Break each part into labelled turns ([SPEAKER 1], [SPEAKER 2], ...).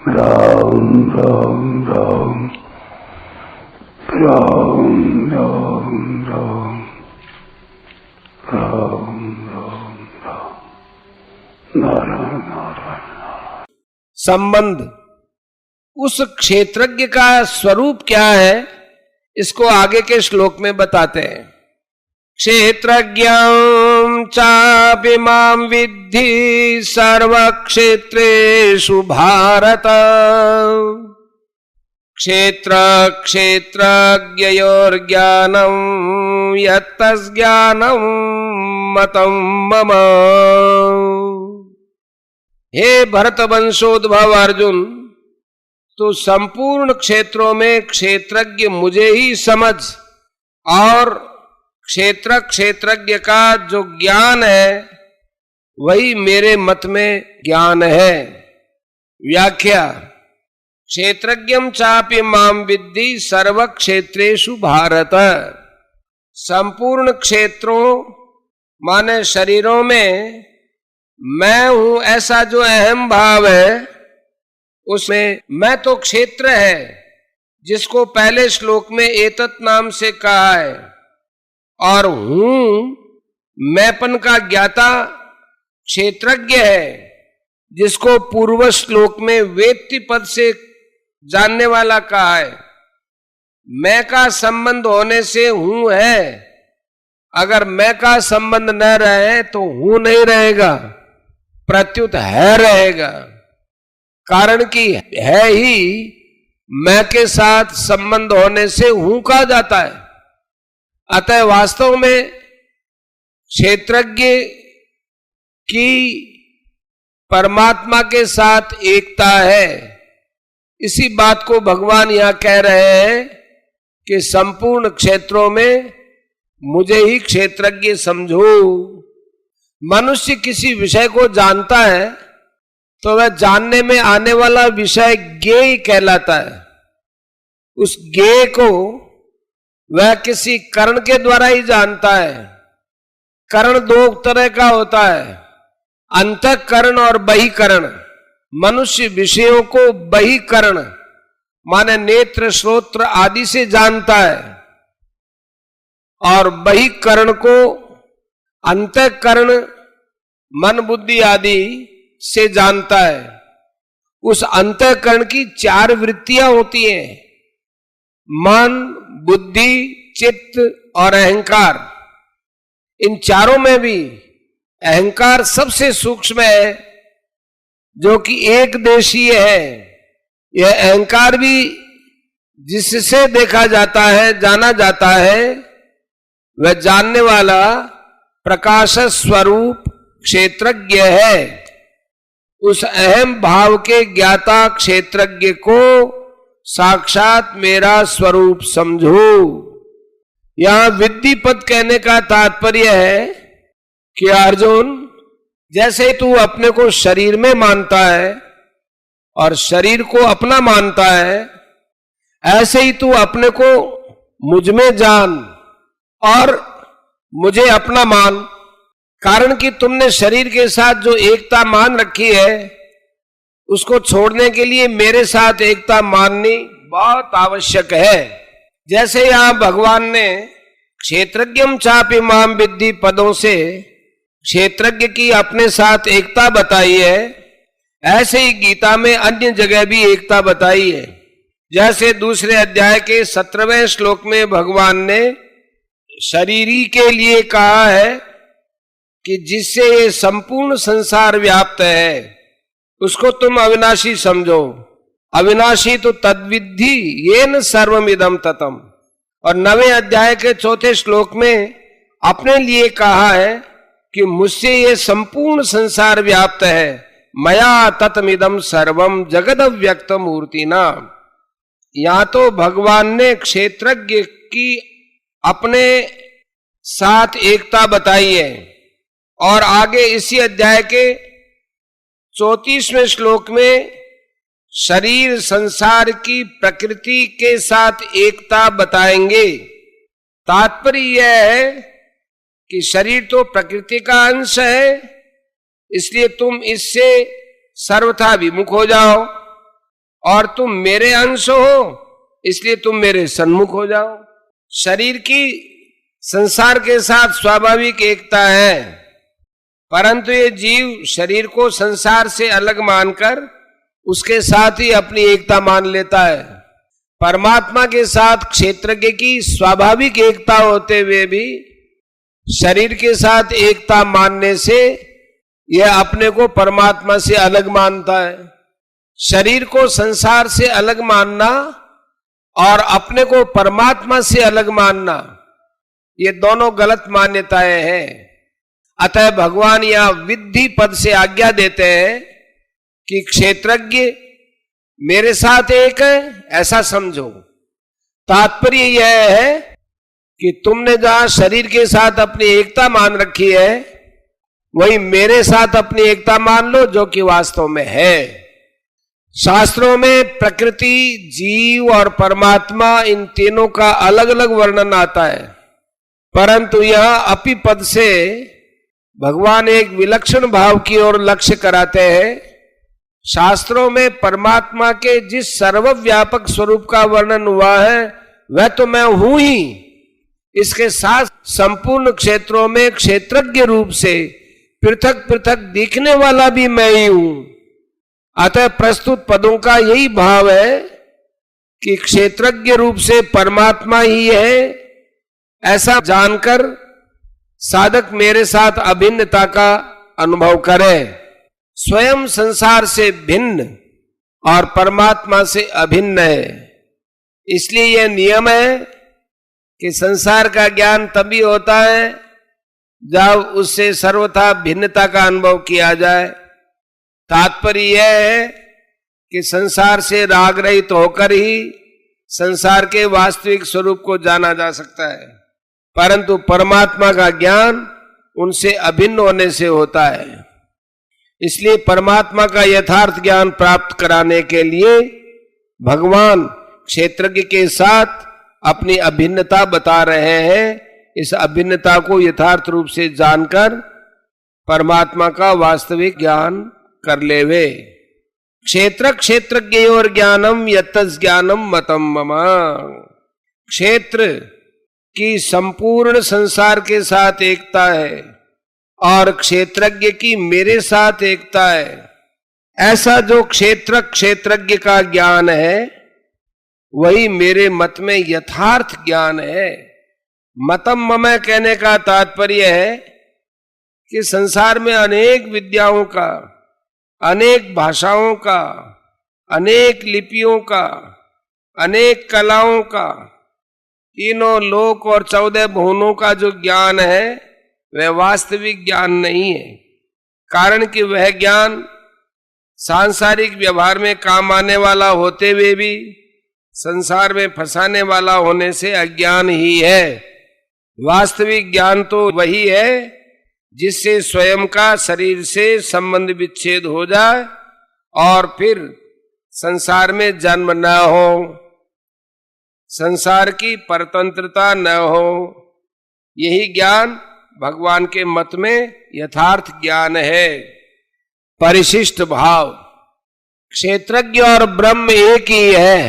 [SPEAKER 1] राम राम राम राम राम राम राम राम राम नारायण नारायण।
[SPEAKER 2] संबंध उस क्षेत्रज्ञ का स्वरूप क्या है, इसको आगे के श्लोक में बताते हैं। क्षेत्रज्ञं चापि मां विद्धि सर्वक्षेत्रेषु भारत। क्षेत्र क्षेत्रज्ञयोर्ज्ञानं यत्तज्ज्ञानं मतं मम। हे भरत वंशोद्भव अर्जुन, तो संपूर्ण क्षेत्रों में क्षेत्रज्ञ मुझे ही समझ, और क्षेत्र क्षेत्रज्ञ का जो ज्ञान है वही मेरे मत में ज्ञान है। व्याख्या। क्षेत्रज्ञं चापि मां विद्धि सर्व क्षेत्रेषु भारत। संपूर्ण क्षेत्रों माने शरीरों में मैं हूं ऐसा जो अहम भाव है, उसमें मैं तो क्षेत्र है, जिसको पहले श्लोक में एतत् नाम से कहा है, और हूं मैंपन का ज्ञाता क्षेत्रज्ञ है, जिसको पूर्व श्लोक में वेत्ति पद से जानने वाला कहा है। मैं का संबंध होने से हूं है, अगर मैं का संबंध न रहे तो हूं नहीं रहेगा, प्रत्युत है रहेगा। कारण कि है ही मैं के साथ संबंध होने से हूं कहा जाता है। अतः वास्तव में क्षेत्रज्ञ की परमात्मा के साथ एकता है। इसी बात को भगवान यहां कह रहे हैं कि संपूर्ण क्षेत्रों में मुझे ही क्षेत्रज्ञ समझो। मनुष्य किसी विषय को जानता है तो वह जानने में आने वाला विषय ज्ञेय कहलाता है। उस ज्ञेय को वह किसी करण के द्वारा ही जानता है। करण दो तरह का होता है, अंतःकरण और बहिकरण। मनुष्य विषयों को बहिकरण माने नेत्र श्रोत्र आदि से जानता है, और बहिकरण को अंतःकरण मन बुद्धि आदि से जानता है। उस अंतःकरण की चार वृत्तियां होती हैं, मन, बुद्धि, चित्त और अहंकार। इन चारों में भी अहंकार सबसे सूक्ष्म है, जो कि एक देशीय है। यह अहंकार भी जिससे देखा जाता है, जाना जाता है, वह जानने वाला प्रकाश स्वरूप क्षेत्रज्ञ है। उस अहम भाव के ज्ञाता क्षेत्रज्ञ को साक्षात मेरा स्वरूप समझो। यहां विद्धि पद कहने का तात्पर्य है कि अर्जुन, जैसे तू अपने को शरीर में मानता है और शरीर को अपना मानता है, ऐसे ही तू अपने को मुझ में जान और मुझे अपना मान। कारण कि तुमने शरीर के साथ जो एकता मान रखी है, उसको छोड़ने के लिए मेरे साथ एकता माननी बहुत आवश्यक है। जैसे यहां भगवान ने क्षेत्रज्ञं चापि मां विद्धि पदों से क्षेत्रज्ञ की अपने साथ एकता बताई है, ऐसे ही गीता में अन्य जगह भी एकता बताई है। जैसे दूसरे अध्याय के 17वें श्लोक में भगवान ने शरीरी के लिए कहा है कि जिससे ये संपूर्ण संसार व्याप्त है, उसको तुम अविनाशी समझो। अविनाशी तो तद्विद्धि येन सर्वमिदं ततम्। और 9वें अध्याय के 4थे श्लोक में अपने लिए कहा है कि मुझसे ये संपूर्ण संसार व्याप्त है, मया ततमिदं सर्वम जगदव्यक्त मूर्तिना। यहां तो भगवान ने क्षेत्रज्ञ की अपने साथ एकता बताई है, और आगे इसी अध्याय के 34वें श्लोक में शरीर संसार की प्रकृति के साथ एकता बताएंगे। तात्पर्य यह है कि शरीर तो प्रकृति का अंश है, इसलिए तुम इससे सर्वथा विमुख हो जाओ। और तुम मेरे अंश हो, इसलिए तुम मेरे सन्मुख हो जाओ। शरीर की संसार के साथ स्वाभाविक एकता है, परंतु ये जीव शरीर को संसार से अलग मानकर उसके साथ ही अपनी एकता मान लेता है। परमात्मा के साथ क्षेत्रज्ञ की स्वाभाविक एकता होते हुए भी शरीर के साथ एकता मानने से यह अपने को परमात्मा से अलग मानता है। शरीर को संसार से अलग मानना और अपने को परमात्मा से अलग मानना, ये दोनों गलत मान्यताएं हैं। अतः भगवान यह विद्धि पद से आज्ञा देते हैं कि क्षेत्रज्ञ मेरे साथ एक है, ऐसा समझो। तात्पर्य यह है कि तुमने जहां शरीर के साथ अपनी एकता मान रखी है, वही मेरे साथ अपनी एकता मान लो, जो कि वास्तव में है। शास्त्रों में प्रकृति, जीव और परमात्मा, इन तीनों का अलग अलग वर्णन आता है, परंतु यह अपि पद से भगवान एक विलक्षण भाव की ओर लक्ष्य कराते हैं। शास्त्रों में परमात्मा के जिस सर्वव्यापक स्वरूप का वर्णन हुआ है, वह तो मैं हूं ही, इसके साथ संपूर्ण क्षेत्रों में क्षेत्रज्ञ रूप से पृथक पृथक दिखने वाला भी मैं ही हूं। अतः प्रस्तुत पदों का यही भाव है कि क्षेत्रज्ञ रूप से परमात्मा ही है, ऐसा जानकर साधक मेरे साथ अभिन्नता का अनुभव करे। स्वयं संसार से भिन्न और परमात्मा से अभिन्न है। इसलिए यह नियम है कि संसार का ज्ञान तभी होता है जब उससे सर्वथा भिन्नता का अनुभव किया जाए। तात्पर्य यह है कि संसार से राग रहित होकर ही संसार के वास्तविक स्वरूप को जाना जा सकता है, परंतु परमात्मा का ज्ञान उनसे अभिन्न होने से होता है। इसलिए परमात्मा का यथार्थ ज्ञान प्राप्त कराने के लिए भगवान क्षेत्रज्ञ के साथ अपनी अभिन्नता बता रहे हैं। इस अभिन्नता को यथार्थ रूप से जानकर परमात्मा का वास्तविक ज्ञान कर लेवे। क्षेत्र क्षेत्रज्ञ और ज्ञानम यत्तस् ज्ञानम मतम मम। क्षेत्र की संपूर्ण संसार के साथ एकता है और क्षेत्रज्ञ की मेरे साथ एकता है। ऐसा जो क्षेत्र क्षेत्रज्ञ का ज्ञान है, वही मेरे मत में यथार्थ ज्ञान है। मतम मम कहने का तात्पर्य है कि संसार में अनेक विद्याओं का, अनेक भाषाओं का, अनेक लिपियों का, अनेक कलाओं का, तीनों लोक और 14 भुवनों का जो ज्ञान है, वह वास्तविक ज्ञान नहीं है। कारण कि वह ज्ञान सांसारिक व्यवहार में काम आने वाला होते हुए भी संसार में फंसाने वाला होने से अज्ञान ही है। वास्तविक ज्ञान तो वही है जिससे स्वयं का शरीर से संबंध विच्छेद हो जाए और फिर संसार में जन्म न हो, संसार की परतंत्रता न हो। यही ज्ञान भगवान के मत में यथार्थ ज्ञान है। परिशिष्ट भाव। क्षेत्रज्ञ और ब्रह्म एक ही है।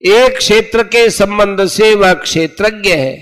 [SPEAKER 2] एक क्षेत्र के संबंध से वह क्षेत्रज्ञ है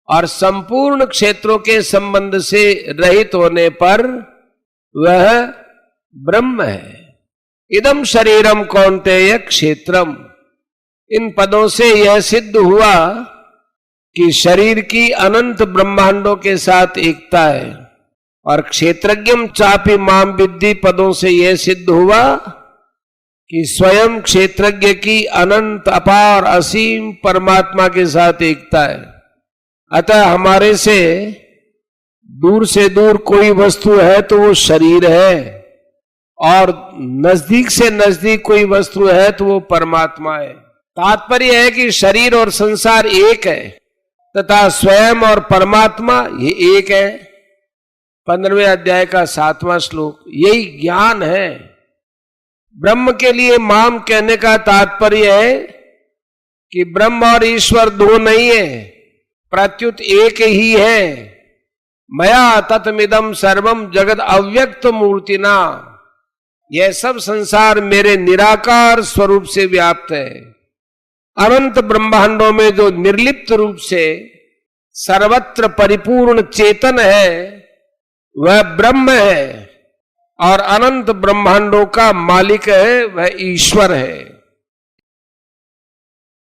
[SPEAKER 2] और संपूर्ण क्षेत्रों के संबंध से रहित होने पर वह ब्रह्म है। इदम शरीरम कौन्तेय क्षेत्रम। इन पदों से यह सिद्ध हुआ कि शरीर की अनंत ब्रह्मांडों के साथ एकता है, और क्षेत्रज्ञम चापि माम विद्धि पदों से यह सिद्ध हुआ कि स्वयं क्षेत्रज्ञ की अनंत अपार असीम परमात्मा के साथ एकता है। अतः हमारे से दूर कोई वस्तु है तो वो शरीर है, और नजदीक से नजदीक कोई वस्तु है तो वो परमात्मा है। तात्पर्य है कि शरीर और संसार एक है तथा स्वयं और परमात्मा ये एक है। 15वें अध्याय का 7वां श्लोक। यही ज्ञान है। ब्रह्म के लिए माम कहने का तात्पर्य है कि ब्रह्म और ईश्वर दो नहीं है, प्रत्युत एक ही है। मया तत्मिदम सर्वम जगत अव्यक्त मूर्तिना। यह सब संसार मेरे निराकार स्वरूप से व्याप्त है। अनंत ब्रह्मांडों में जो निर्लिप्त रूप से सर्वत्र परिपूर्ण चेतन है वह ब्रह्म है, और अनंत ब्रह्मांडों का मालिक है वह ईश्वर है।